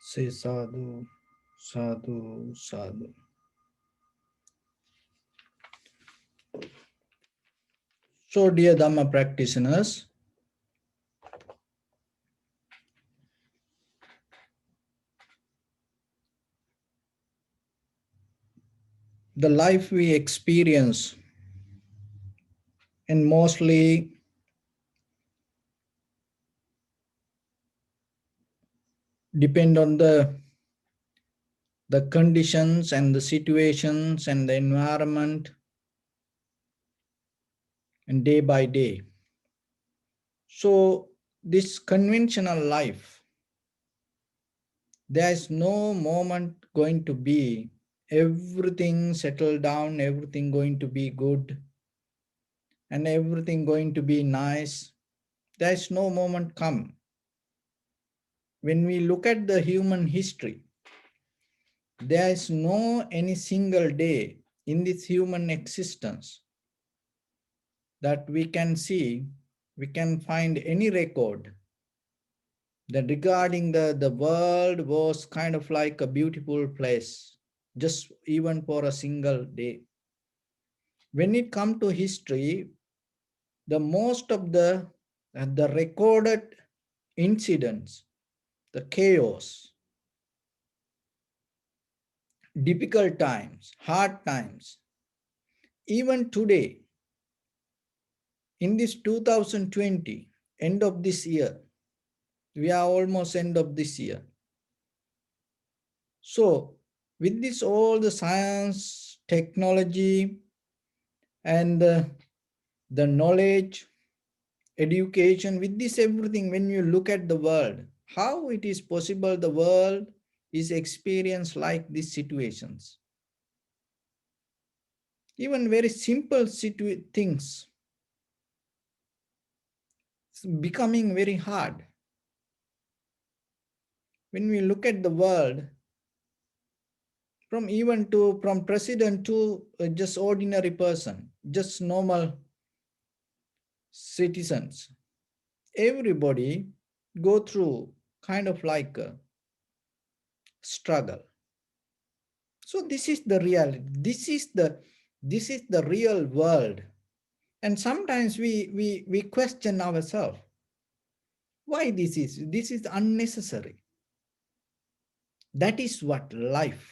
Say sadhu, sadhu, sadhu. So, dear Dharma practitioners, the life we experience and mostly depend on the conditions and the situations and the environment and day by day. So, this conventional life, there is no moment going to be everything settled down, everything going to be good, and everything going to be nice. There is no moment come. When we look at the human history, there is no any single day in this human existence that we can see, we can find any record that regarding the world was kind of like a beautiful place, just even for a single day. When it comes to history, the most of the recorded incidents, the chaos, difficult times, hard times, even today, in this 2020, end of this year, we are almost end of this year. So with this all the science, technology, and the knowledge, education, with this everything, when you look at the world, how it is possible the world is experienced like these situations. Even very simple things becoming very hard. When we look at the world, from president to just ordinary person, just normal citizens, everybody go through kind of like a struggle. So this is the reality. This is the real world. And sometimes we question ourselves, why this is unnecessary. That is what life.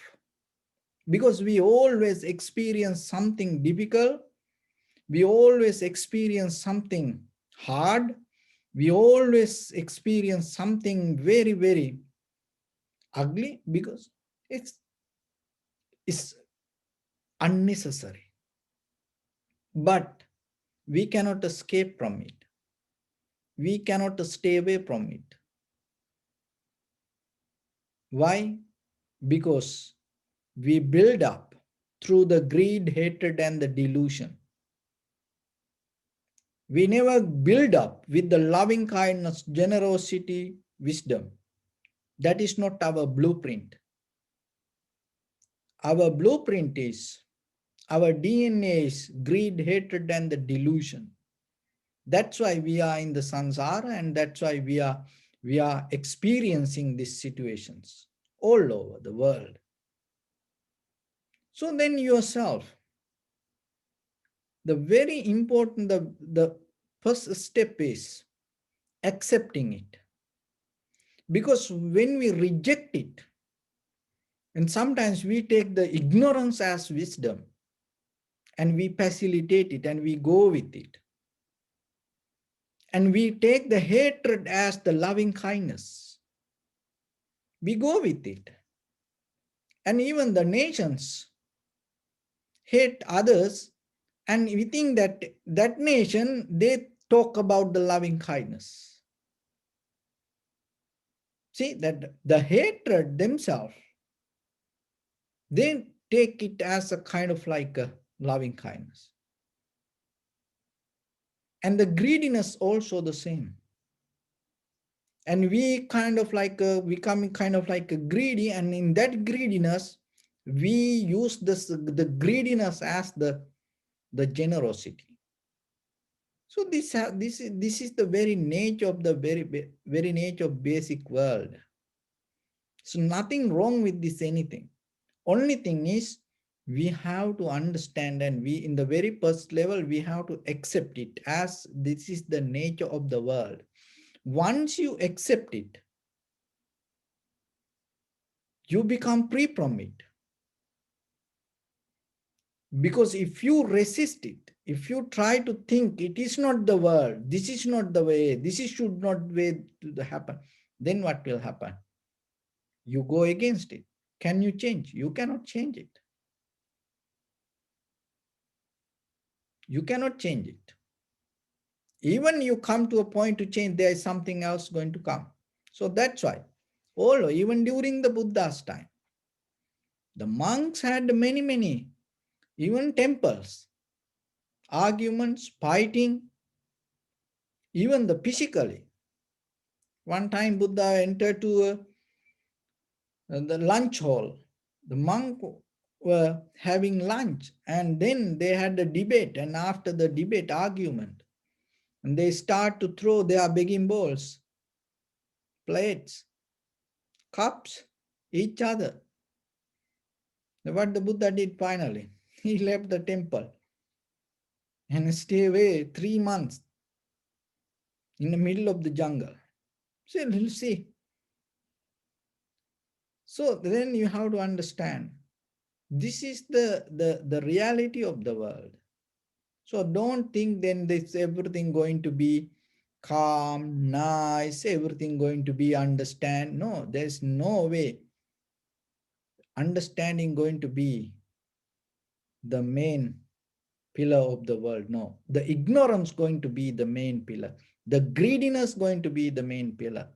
Because we always experience something difficult, we always experience something hard, we always experience something very, very ugly, because it's unnecessary. But we cannot escape from it. We cannot stay away from it. Why? Because we build up through the greed, hatred, and the delusion. We never build up with the loving kindness, generosity, wisdom. That is not our blueprint. Our blueprint is, our DNA is greed, hatred, and the delusion. That's why we are in the samsara, and that's why we are experiencing these situations all over the world. So then yourself, the very important, the first step is accepting it. Because when we reject it, and sometimes we take the ignorance as wisdom, and we facilitate it and we go with it. And we take the hatred as the loving kindness. We go with it. And even the nations hate others, and we think that that nation, they talk about the loving kindness. See, that the hatred themselves, they take it as a kind of like a loving kindness. And the greediness also the same. And we kind of like becoming kind of like a greedy, and in that greediness, we use the greediness as the generosity. So this is the very nature of the very nature of basic world. So nothing wrong with this anything. Only thing is we have to understand, and we in the very first level we have to accept it as this is the nature of the world. Once you accept it, you become free from it. Because if you resist it, if you try to think it is not the world, this is not the way, this is should not way to happen, then what will happen? You go against it. Can you change? You cannot change it. You cannot change it. Even you come to a point to change, there is something else going to come. So that's why, although even during the Buddha's time, the monks had many, even temples, arguments, fighting, even the physically. One time Buddha entered to the lunch hall. The monk were having lunch, and then they had a debate, and after the debate, argument, and they start to throw their begging bowls, plates, cups, each other. What the Buddha did finally, he left the temple and stay away 3 months in the middle of the jungle. So you see. So then you have to understand this is the reality of the world. So don't think then this everything going to be calm, nice, everything going to be understand. No, there's no way understanding going to be the main pillar of the world. No, the ignorance going to be the main pillar. The greediness going to be the main pillar.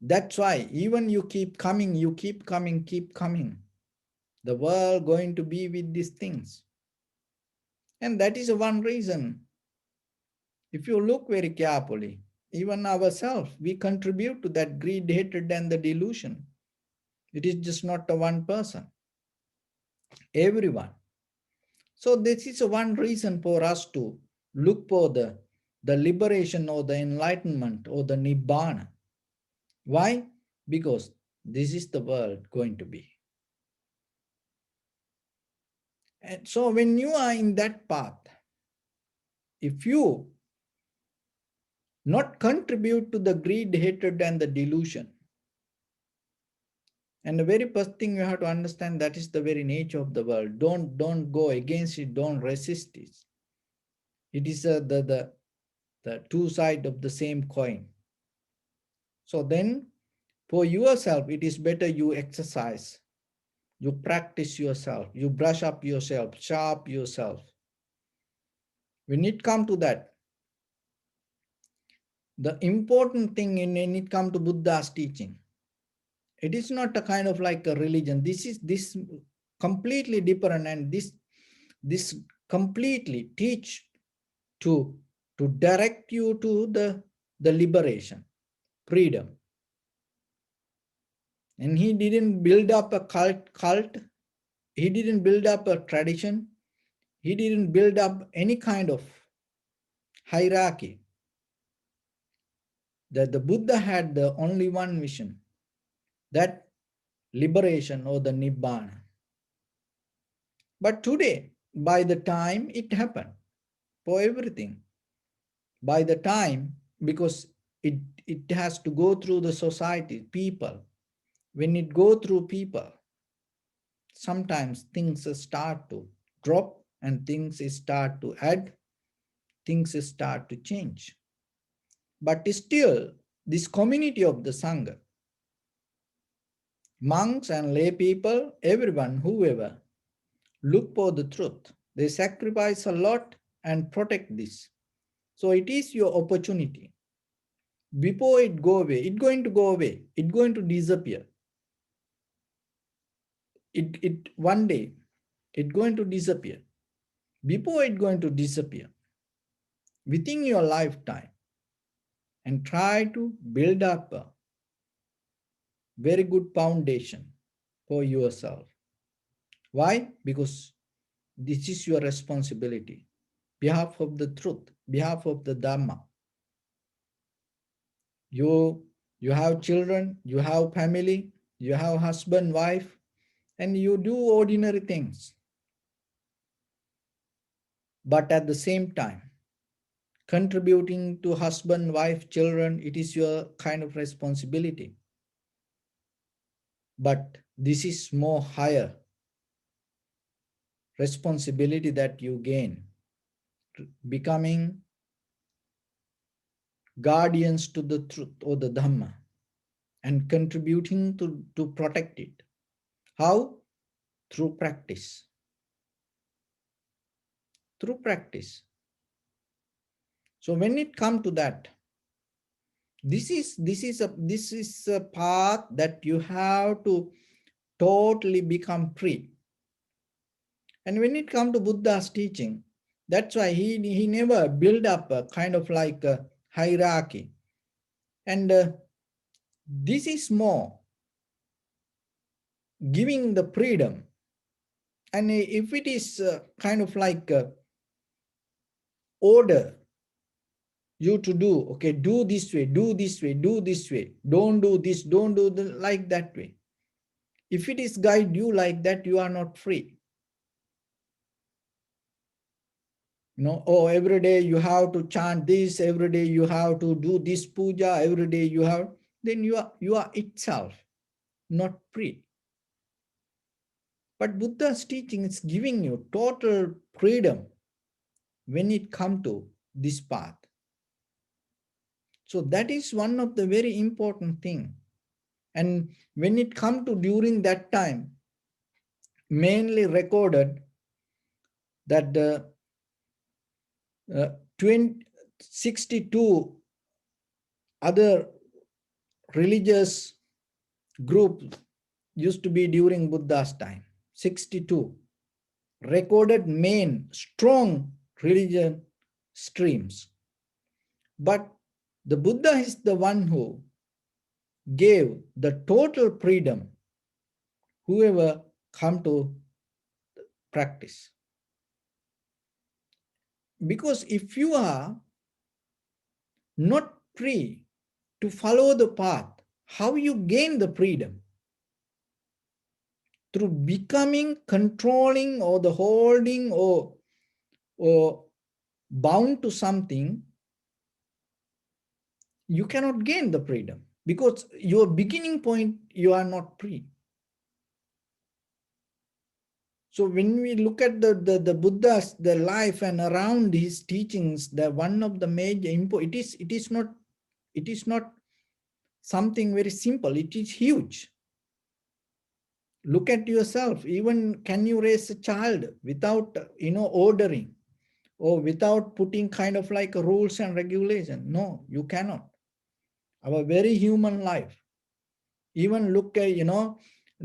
That's why even you keep coming, keep coming. The world going to be with these things. And that is one reason. If you look very carefully, even ourselves, we contribute to that greed, hatred, and the delusion. It is just not a one person, everyone. So this is one reason for us to look for the liberation or the enlightenment or the nibbana. Why? Because this is the world going to be. And so when you are in that path, if you not contribute to the greed, hatred, and the delusion, and the very first thing you have to understand, that is the very nature of the world. Don't go against it. Don't resist it. It is the two sides of the same coin. So then, for yourself, it is better you exercise, you practice yourself, you brush up yourself, sharp yourself. When it comes to that, the important thing when it comes to Buddha's teaching, it is not a kind of like a religion. This completely different, and this completely teach to direct you to the liberation, freedom. And he didn't build up a cult. He didn't build up a tradition. He didn't build up any kind of hierarchy. That the Buddha had the only one mission, that liberation or the nibbana. But today, by the time it happened, for everything, by the time, because it has to go through the society, people. When it go through people, sometimes things start to drop and things start to add, things start to change. But still, this community of the Sangha, monks and lay people, everyone, whoever, look for the truth. They sacrifice a lot and protect this. So it is your opportunity. Before it go away, it's going to go away. It's going to disappear. It one day, it's going to disappear. Before it's going to disappear, within your lifetime, and try to build up a very good foundation for yourself. Why? Because this is your responsibility. Behalf of the truth, behalf of the Dharma. You You have children, you have family, you have husband, wife, and you do ordinary things. But at the same time, contributing to husband, wife, children, it is your kind of responsibility. But this is more higher responsibility that you gain, becoming guardians to the truth or the Dharma and contributing to protect it. How? Through practice. Through practice. So when it comes to that, this is a path that you have to totally become free. And when it comes to Buddha's teaching, that's why he never built up a kind of like a hierarchy. And this is more giving the freedom. And if it is kind of like order you to do, okay, do this way, do this way, do this way, don't do this, don't do like that way. If it is guide you like that, you are not free. Oh, every day you have to chant this, every day you have to do this puja, every day you have, then you are itself not free. But Buddha's teaching is giving you total freedom when it comes to this path. So that is one of the very important thing. And when it comes to during that time, mainly recorded that the 62 other religious groups used to be during Buddha's time. 62 recorded main strong religion streams. But the Buddha is the one who gave the total freedom whoever come to practice. Because if you are not free to follow the path, how you gain the freedom? Through becoming controlling or the holding or bound to something, you cannot gain the freedom because your beginning point, you are not free. So when we look at the Buddha's the life and around his teachings, the one of the major it is not something very simple. It is huge. Look at yourself. Even can you raise a child without ordering or without putting kind of like rules and regulation? No, you cannot. Our very human life. Even look at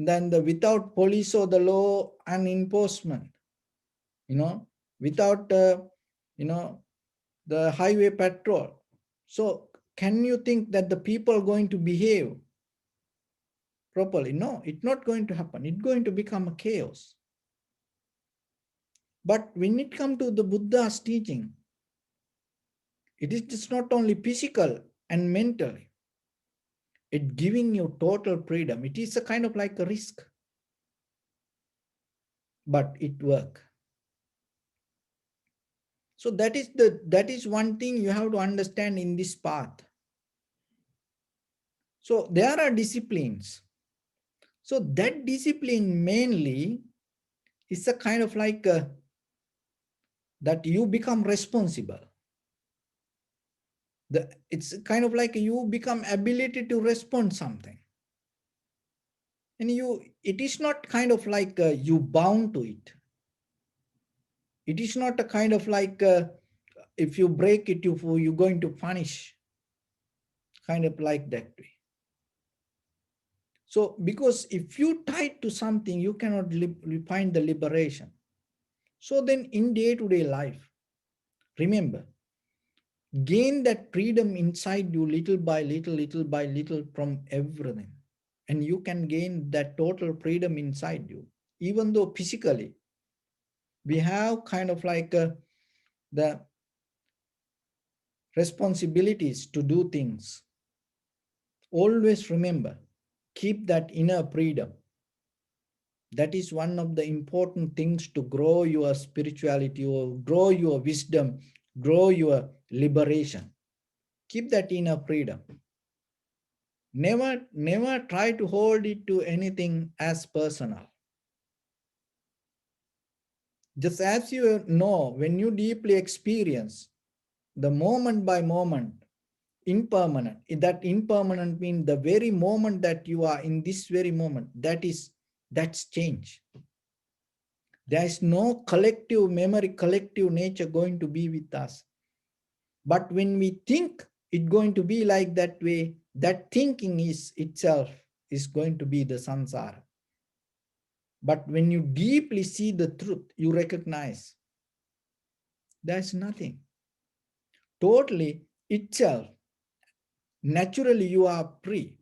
then the without police or the law and enforcement. Without the highway patrol. So can you think that the people are going to behave properly? No, it's not going to happen. It's going to become a chaos. But when it comes to the Buddha's teaching, it is just not only physical and mentally. It giving you total freedom. It is a kind of like a risk, but it works. So that is one thing you have to understand in this path. So there are disciplines. So that discipline mainly is a kind of like that you become responsible. It's kind of like you become ability to respond something. And it is not kind of like you bound to it. It is not a kind of like if you break it, you're going to punish. Kind of like that way. So because if you tie to something, you cannot find the liberation. So then in day-to-day life, remember, gain that freedom inside you little by little from everything. And you can gain that total freedom inside you. Even though physically, we have kind of like the responsibilities to do things. Always remember, keep that inner freedom. That is one of the important things to grow your spirituality or grow your wisdom, grow your liberation. Keep that inner freedom. Never try to hold it to anything as personal. Just as you know, when you deeply experience the moment by moment, impermanent, that impermanent means the very moment that you are in this very moment, that's change. There is no collective memory, collective nature going to be with us. But when we think it's going to be like that way, that thinking is itself is going to be the samsara. But when you deeply see the truth, you recognize there's nothing. Totally itself, naturally you are free.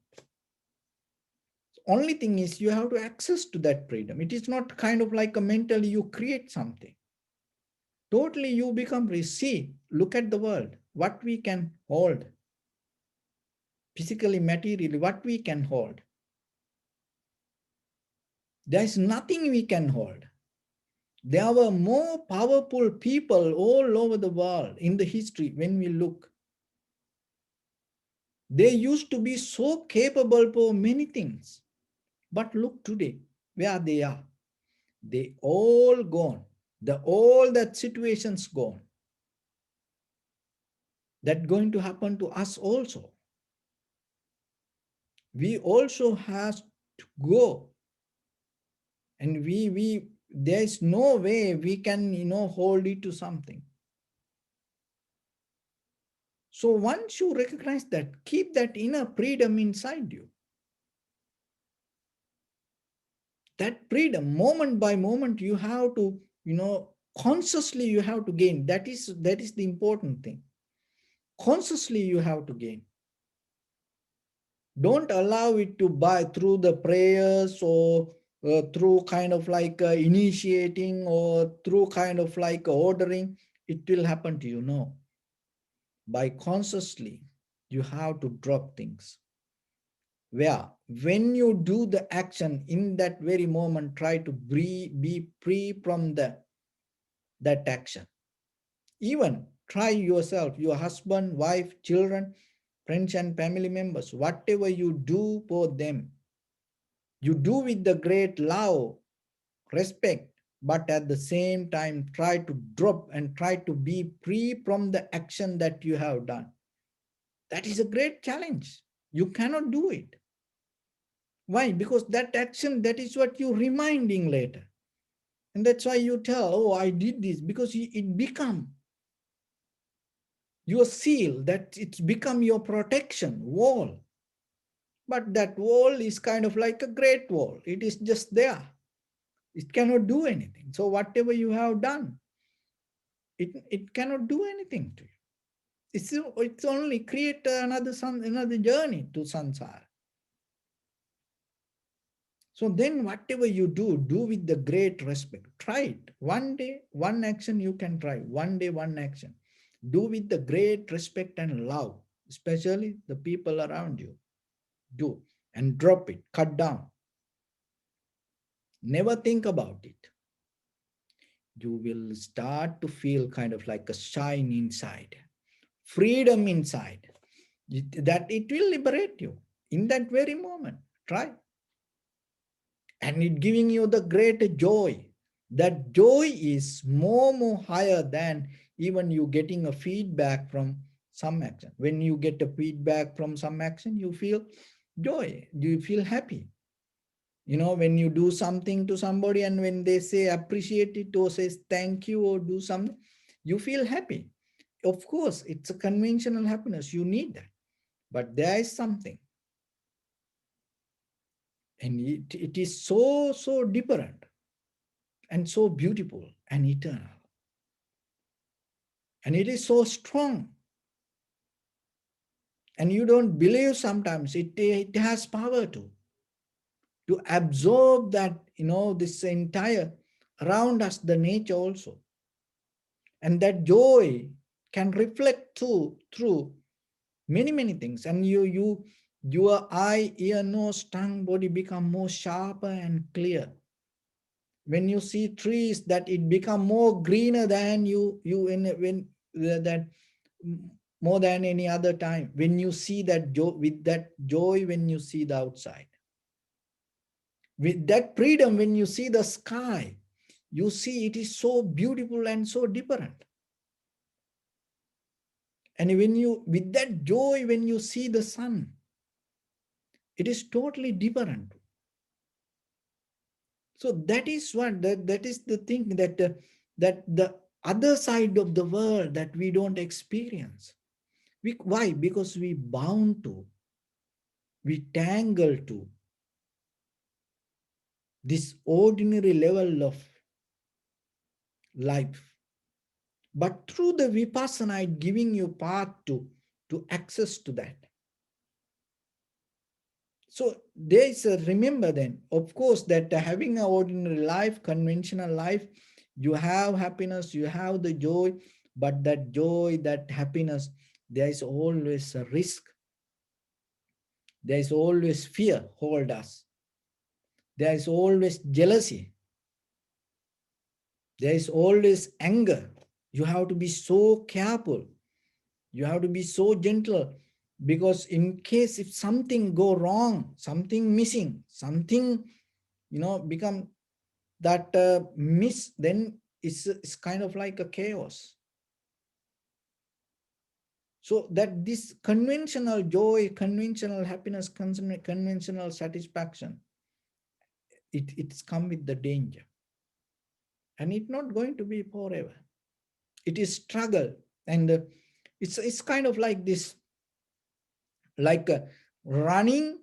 Only thing is you have to access to that freedom. It is not kind of like a mentally you create something. Totally you become free. See, look at the world, what we can hold, physically, materially, what we can hold. There is nothing we can hold. There were more powerful people all over the world in the history when we look. They used to be so capable for many things. But look today, where they are. They all gone. All that situation's gone. That going to happen to us also. We also have to go. And there is no way we can, hold it to something. So once you recognize that, keep that inner freedom inside you. That freedom, moment by moment, you have to, consciously you have to gain. That is the important thing. Consciously you have to gain. Don't allow it to buy through the prayers or through kind of like initiating or through kind of like ordering. It will happen to you. No. By consciously, you have to drop things. Where when you do the action in that very moment, try to be free from that action. Even try yourself, your husband, wife, children, friends and family members, whatever you do for them, you do with the great love, respect, but at the same time try to drop and try to be free from the action that you have done. That is a great challenge. You cannot do it. Why? Because that action, that is what you're reminding later. And that's why you tell, oh, I did this, because it become your seal, that it's become your protection wall. But that wall is kind of like a great wall. It is just there. It cannot do anything. So whatever you have done, it cannot do anything to you. It's only create another journey to sansara. So then whatever you do with the great respect. Try it. One day, one action you can try. One day, one action. Do with the great respect and love, especially the people around you. Do. And drop it. Cut down. Never think about it. You will start to feel kind of like a shine inside. Freedom inside. That it will liberate you in that very moment. Try. And it giving you the great joy. That joy is more higher than even you getting a feedback from some action. When you get a feedback from some action, you feel joy, you feel happy. When you do something to somebody and when they say appreciate it or says thank you or do something, you feel happy. Of course, it's a conventional happiness, you need that. But there is something, and it is so different and so beautiful and eternal. And it is so strong. And you don't believe sometimes it has power to absorb that, this entire around us, the nature also. And that joy can reflect through many things. And Your eye, ear, nose, tongue, body become more sharper and clear. When you see trees, that it become more greener than you when that more than any other time. When you see that joy, with that joy, when you see the outside, with that freedom, when you see the sky, you see it is so beautiful and so different. And when you, with that joy, when you see the sun, it is totally different. So that is what, that is the thing that that the other side of the world that we don't experience. Why? Because we bound to, we tangle to this ordinary level of life. But through the vipassana, it giving you path to access to that. So there is a, remember then, of course, that having an ordinary life, conventional life, you have happiness, you have the joy, but that joy, that happiness, there is always a risk. There is always fear hold us. There is always jealousy. There is always anger. You have to be so careful. You have to be so gentle, because in case if something go wrong, something missing, something, become that miss, then it's kind of like a chaos. So that this conventional joy, conventional happiness, conventional satisfaction, it's come with the danger, and it's not going to be forever. It is struggle, and it's kind of like this, like running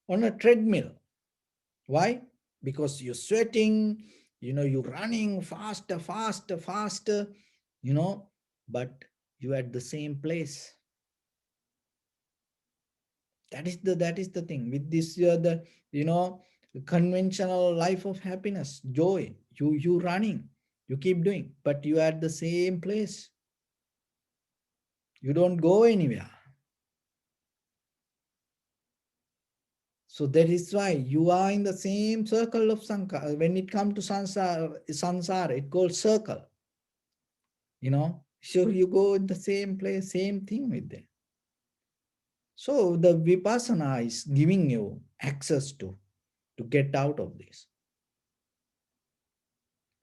on a treadmill. Why? Because you're sweating, you're running faster, faster, faster, but you're at the same place. That is the thing with this, the conventional life of happiness, joy. You running, you keep doing, but you are at the same place. You don't go anywhere. So that is why you are in the same circle of sankara. When it comes to sansara, it calls circle. So you go in the same place, same thing with them. So the vipassana is giving you access to get out of this.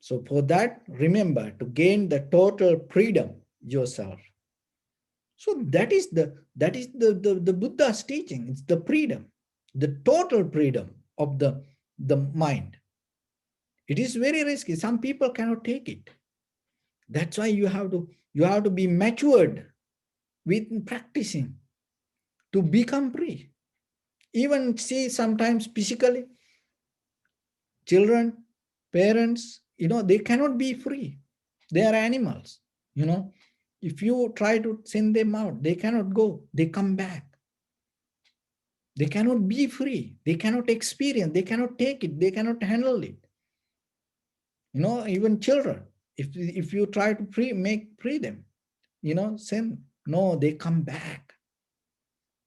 So for that, remember to gain the total freedom yourself. So that is the Buddha's teaching. It's the freedom, the total freedom of the mind. It is very risky. Some people cannot take it. That's why you have to be matured with practicing to become free. Even see sometimes physically, children, parents, they cannot be free. They are animals. If you try to send them out, they cannot go. They come back. They cannot be free. They cannot experience. They cannot take it. They cannot handle it. Even children, if you try to free them, send, no, they come back.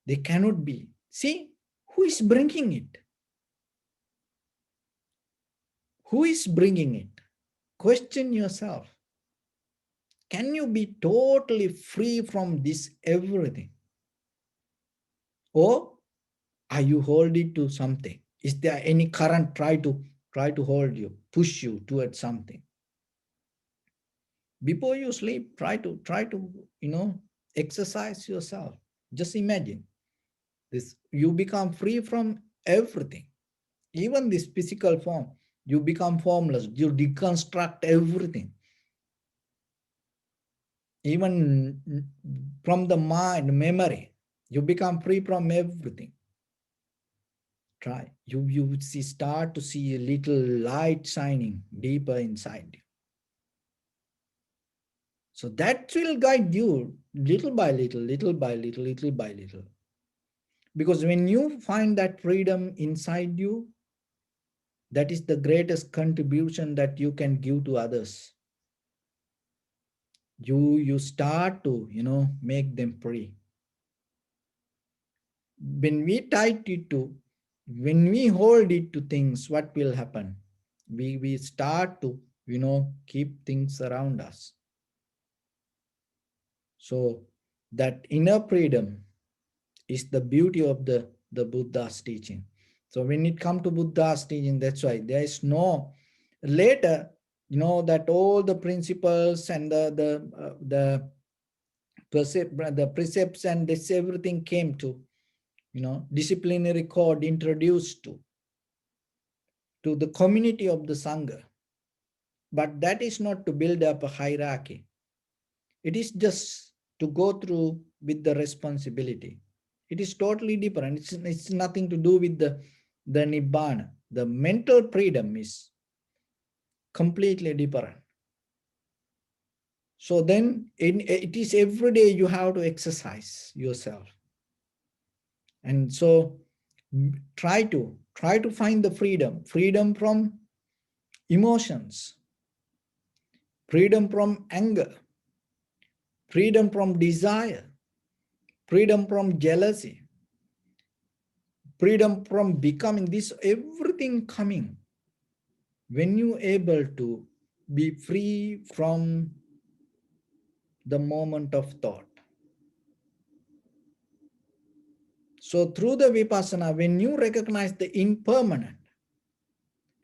They cannot be. See, who is bringing it? Who is bringing it? Question yourself. Can you be totally free from this everything? Or are you holding to something? Is there any current try to hold you, push you towards something? Before you sleep, try to exercise yourself. Just imagine this, you become free from everything, even this physical form. You become formless, you deconstruct everything, even from the mind, memory. You become free from everything. Try. You would start to see a little light shining deeper inside you. So that will guide you little by little, little by little, little by little. Because when you find that freedom inside you, that is the greatest contribution that you can give to others. You start to make them free. when we tight it to, when we hold it to things, what will happen? We start to, keep things around us. So that inner freedom is the beauty of the Buddha's teaching. So when it comes to Buddha's teaching, that's why there is no later, that all the principles and the precepts and this everything came to, disciplinary code introduced to the community of the Sangha. But that is not to build up a hierarchy. It is just to go through with the responsibility. It is totally different. It's nothing to do with the Nibbana. The mental freedom is completely different. So then it is every day you have to exercise yourself. And so try to find the freedom from emotions, freedom from anger, freedom from desire, freedom from jealousy, freedom from becoming this, everything coming when you able to be free from the moment of thought. So through the vipassana, when you recognize the impermanent,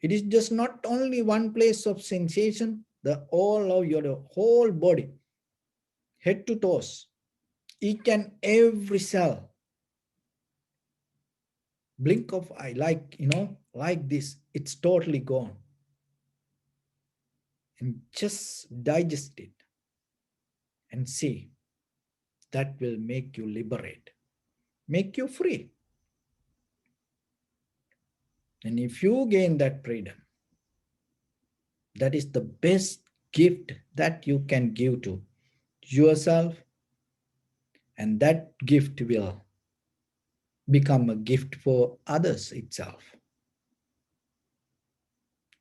it is just not only one place of sensation, the all of your whole body, head to toes, each and every cell, blink of eye, like this, it's totally gone. And just digest it and see. That will make you liberate, make you free. And if you gain that freedom, that is the best gift that you can give to yourself, and that gift will become a gift for others itself.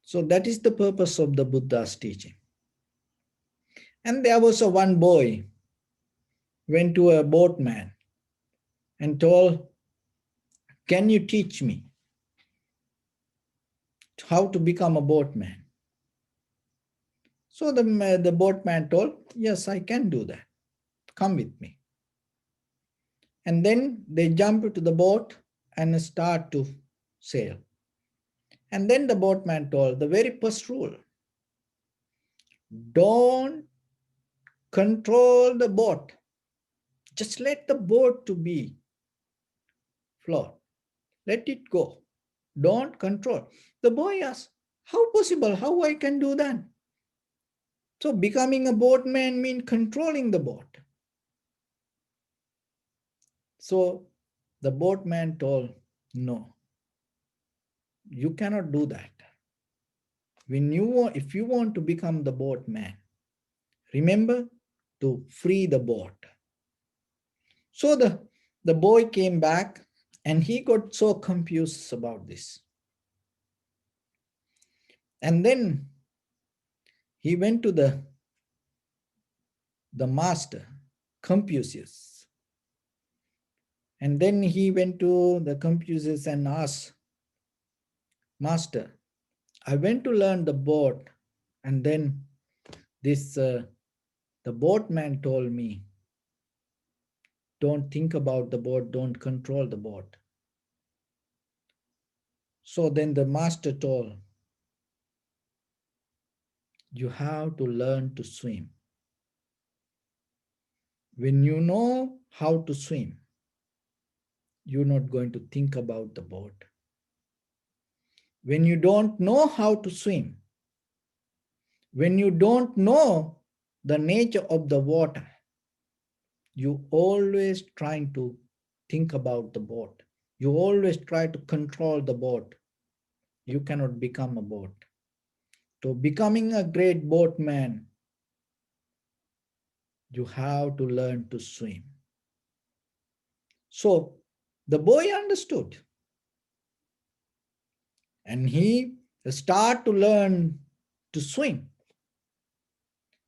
So that is the purpose of the Buddha's teaching. And there was one boy went to a boatman and told, "Can you teach me how to become a boatman?" So the boatman told, "Yes, I can do that. Come with me." And then they jump into the boat and start to sail. And then the boatman told the very first rule: don't control the boat. Just let the boat to be float. Let it go. Don't control. The boy asked, "How possible? How I can do that?" So becoming a boatman means controlling the boat. So the boatman told, "No, you cannot do that. If you want to become the boatman, remember to free the boat." So the boy came back and he got so confused about this. And then he went to the master, Confucius. And then he went to the Confucius and asked, "Master, I went to learn the boat, and then the boatman told me, don't think about the boat, don't control the boat." So then the master told, "You have to learn to swim. When you know how to swim, you're not going to think about the boat. When you don't know how to swim, when you don't know the nature of the water, you always trying to think about the boat. You always try to control the boat. You cannot become a boat. So becoming a great boatman, you have to learn to swim." So the boy understood and he started to learn to swim.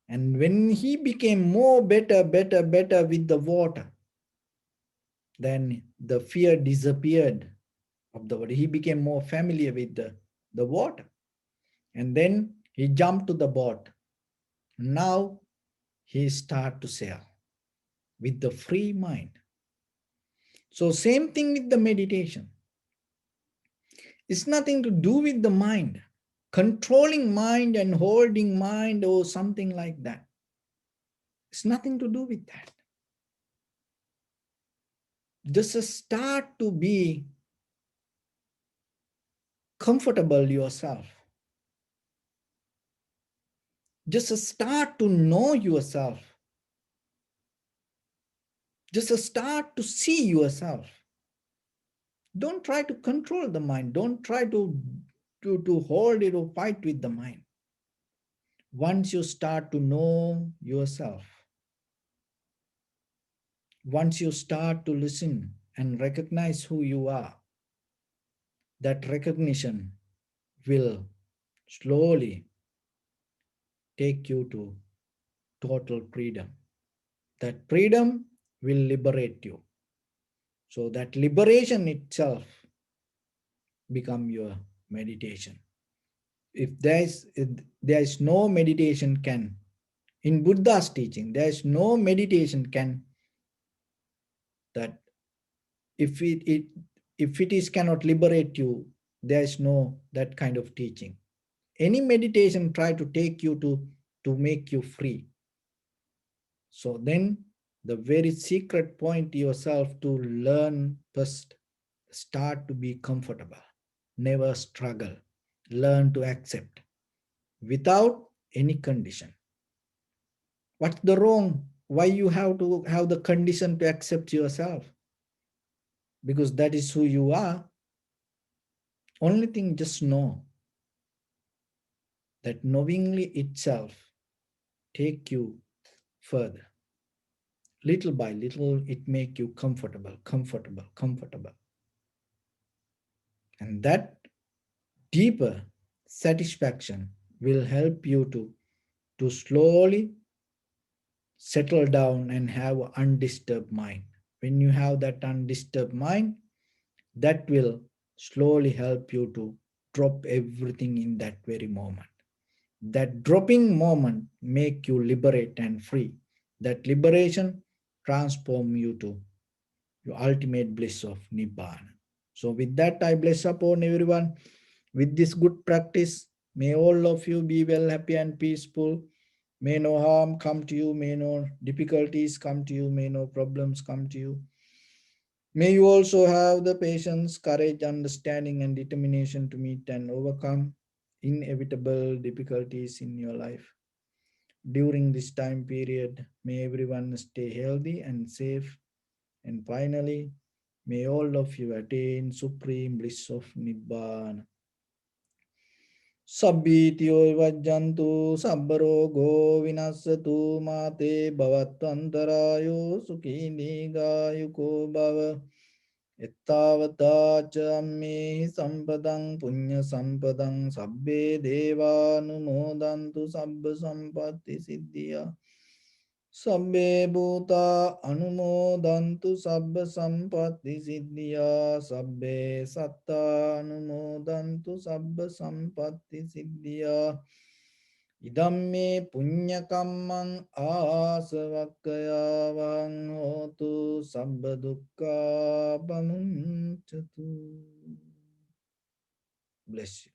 And when he became more better with the water, Then the fear disappeared of the water. He became more familiar with the water. And then he jumped to the boat. Now he start to sail with the free mind. So same thing with the meditation. It's nothing to do with the mind. Controlling mind and holding mind or something like that. It's nothing to do with that. Just start to be comfortable yourself. Just start to know yourself. Just start to see yourself. Don't try to control the mind. Don't try to hold it or fight with the mind. Once you start to know yourself, once you start to listen and recognize who you are, that recognition will slowly take you to total freedom. That freedom will liberate you. So that liberation itself become your meditation. If there is no meditation can, in Buddha's teaching, there is no meditation can, that if it is cannot liberate you, there is no that kind of teaching. Any meditation try to take you to make you free. So then the very secret point yourself to learn first, start to be comfortable, never struggle, learn to accept without any condition. What's the wrong? Why you have to have the condition to accept yourself? Because that is who you are. Only thing, just know that knowingly itself take you further. Little by little, it make you comfortable, comfortable, comfortable. And that deeper satisfaction will help you to slowly settle down and have an undisturbed mind. When you have that undisturbed mind, that will slowly help you to drop everything in that very moment. That dropping moment make you liberate and free. That liberation transform you to your ultimate bliss of Nibbana. So with that, I bless upon everyone with this good practice. May all of you be well, happy and peaceful. May no harm come to you, may no difficulties come to you, may no problems come to you. May you also have the patience, courage, understanding, and determination to meet and overcome inevitable difficulties in your life. During this time period, may everyone stay healthy and safe. And finally, may all of you attain supreme bliss of Nibbana. Sabbitiyo vajjantu sabbarogo vinasatu mate bhavatantarayo sukini gayuko bhava ettavata cha ammehi sampadang punya sampadang sabbe devanumodantu sabba sampatti siddhya sabbe bhuta anumodantu sabba sampatti siddhya sabbe satta anumodantu sabba sampatti siddhya idamme punya kammang asavakkayavang hotu sabba dukkha pamuncatu. Bless you.